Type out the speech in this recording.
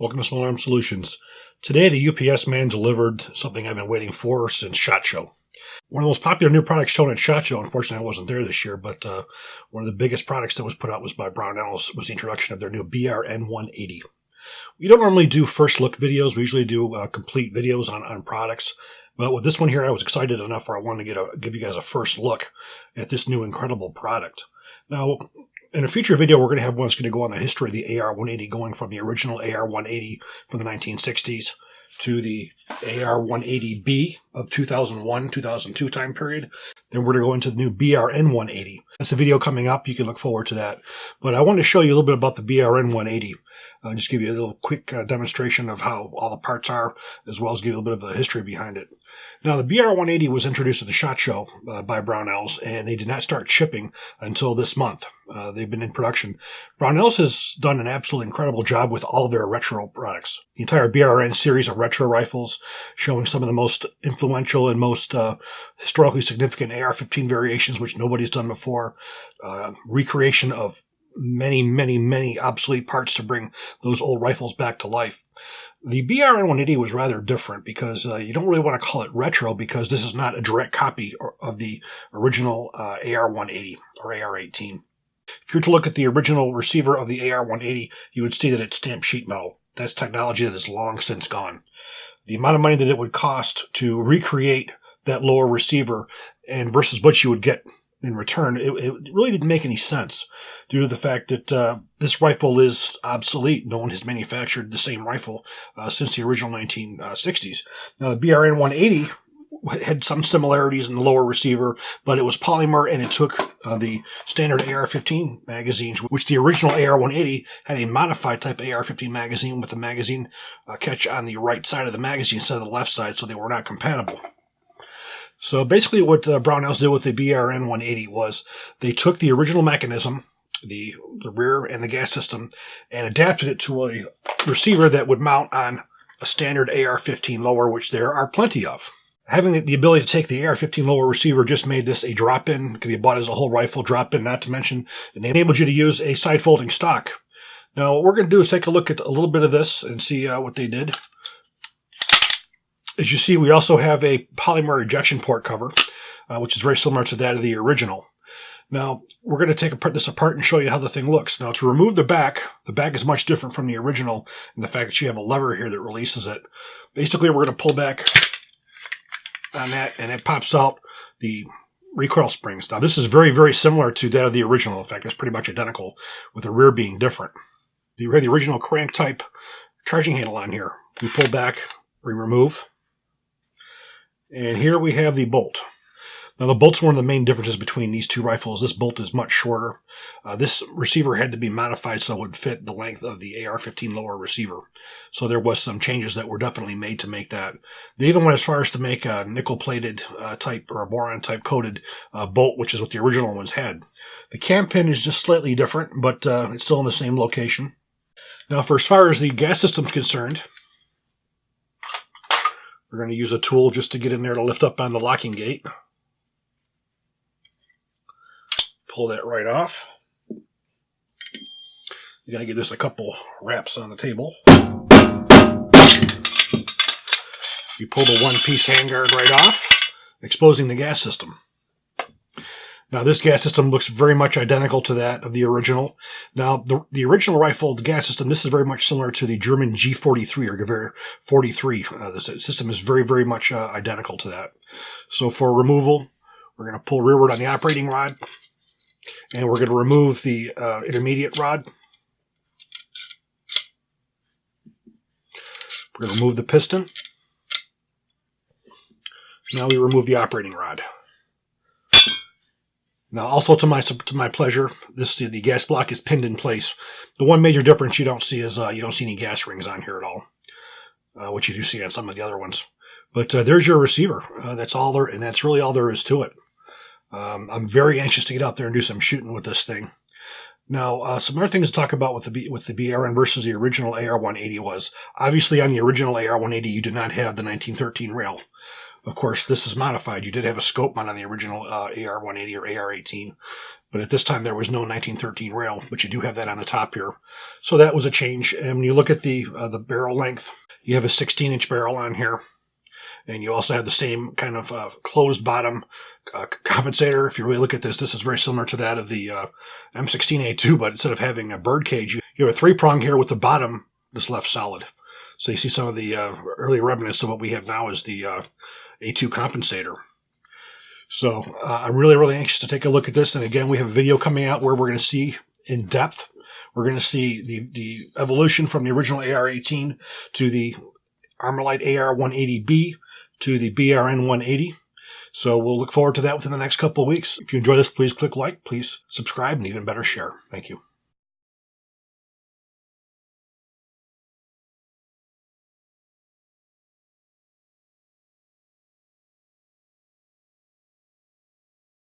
Welcome to Small Arm Solutions. Today, the UPS man delivered something I've been waiting for since SHOT Show. One of the most popular new products shown at SHOT Show, unfortunately I wasn't there this year, but one of the biggest products that was put out was by Brownells, was the introduction of their new BRN-180. We don't normally do first look videos, we usually do complete videos on products. But with this one here, I was excited enough where I wanted to give you guys a first look at this new incredible product. Now, in a future video, we're going to have one that's going to go on the history of the AR-180, going from the original AR-180 from the 1960s to the AR-180B of 2001, 2002 time period. Then we're going to go into the new BRN-180. That's a video coming up. You can look forward to that. But I wanted to show you a little bit about the BRN-180. Just give you a little quick demonstration of how all the parts are, as well as give you a little bit of the history behind it. Now, the BR-180 was introduced at the SHOT Show by Brownells, and they did not start shipping until this month. They've been in production. Brownells has done an absolutely incredible job with all of their retro products. The entire BRN series of retro rifles, showing some of the most influential and most historically significant AR-15 variations, which nobody's done before. Recreation of many obsolete parts to bring those old rifles back to life. The BRN-180 was rather different because you don't really want to call it retro, because this is not a direct copy of the original AR-180 or AR-18. If you were to look at the original receiver of the AR-180, you would see that it's stamped sheet metal. That's technology that is long since gone. The amount of money that it would cost to recreate that lower receiver and versus what you would get in return, it really didn't make any sense, due to the fact that this rifle is obsolete. No one has manufactured the same rifle since the original 1960s. Now, the BRN-180 had some similarities in the lower receiver, but it was polymer, and it took the standard AR-15 magazines, which the original AR-180 had a modified type AR-15 magazine with the magazine catch on the right side of the magazine instead of the left side, so they were not compatible. So basically what Brownells did with the BRN-180 was they took the original mechanism, the rear and the gas system, and adapted it to a receiver that would mount on a standard AR-15 lower, which there are plenty of. Having the ability to take the AR-15 lower receiver just made this a drop-in. It could be bought as a whole rifle, drop-in, not to mention it enabled you to use a side-folding stock. Now what we're going to do is take a look at a little bit of this and see what they did. As you see, we also have a polymer ejection port cover, which is very similar to that of the original. Now, we're going to take this apart and show you how the thing looks. Now, to remove the back is much different from the original in the fact that you have a lever here that releases it. Basically, we're going to pull back on that, and it pops out the recoil springs. Now, this is very similar to that of the original. In fact, it's pretty much identical, with the rear being different. You have the original crank type charging handle on here. We pull back, we remove. And here we have the bolt. Now, the bolt's one of the main differences between these two rifles. This bolt is much shorter. This receiver had to be modified so it would fit the length of the AR-15 lower receiver. So there was some changes that were definitely made to make that. They even went as far as to make a nickel-plated type or a boron-type coated bolt, which is what the original ones had. The cam pin is just slightly different, but it's still in the same location. Now, for as far as the gas system is concerned, we're going to use a tool just to get in there to lift up on the locking gate. Pull that right off. You got to give this a couple wraps on the table. You pull the one-piece handguard right off, exposing the gas system. Now, this gas system looks very much identical to that of the original. Now, the original rifle, the gas system, this is very much similar to the German G43 or Gewehr 43. The system is very much identical to that. So for removal, we're going to pull rearward on the operating rod, and we're going to remove the intermediate rod. We're going to remove the piston. Now we remove the operating rod. Now, also to my pleasure, the gas block is pinned in place. The one major difference you don't see is you don't see any gas rings on here at all, which you do see on some of the other ones. But there's your receiver. That's all there, and that's really all there is to it. I'm very anxious to get out there and do some shooting with this thing. Now, some other things to talk about with the BRN versus the original AR-180 was, obviously on the original AR-180 you did not have the 1913 rail. Of course, this is modified. You did have a scope mount on the original AR-180 or AR-18, but at this time there was no 1913 rail, but you do have that on the top here. So that was a change. And when you look at the barrel length, you have a 16-inch barrel on here. And you also have the same kind of closed bottom compensator. If you really look at this, this is very similar to that of the M16A2, but instead of having a bird cage, you have a 3-prong here with the bottom that's left solid. So you see some of the early remnants of what we have now is the A2 compensator. So I'm really, really anxious to take a look at this. And again, we have a video coming out where we're going to see in depth. We're going to see the evolution from the original AR-18 to the Armalite AR-180B to the BRN-180. So we'll look forward to that within the next couple of weeks. If you enjoy this, please click like, please subscribe, and even better, share. Thank you.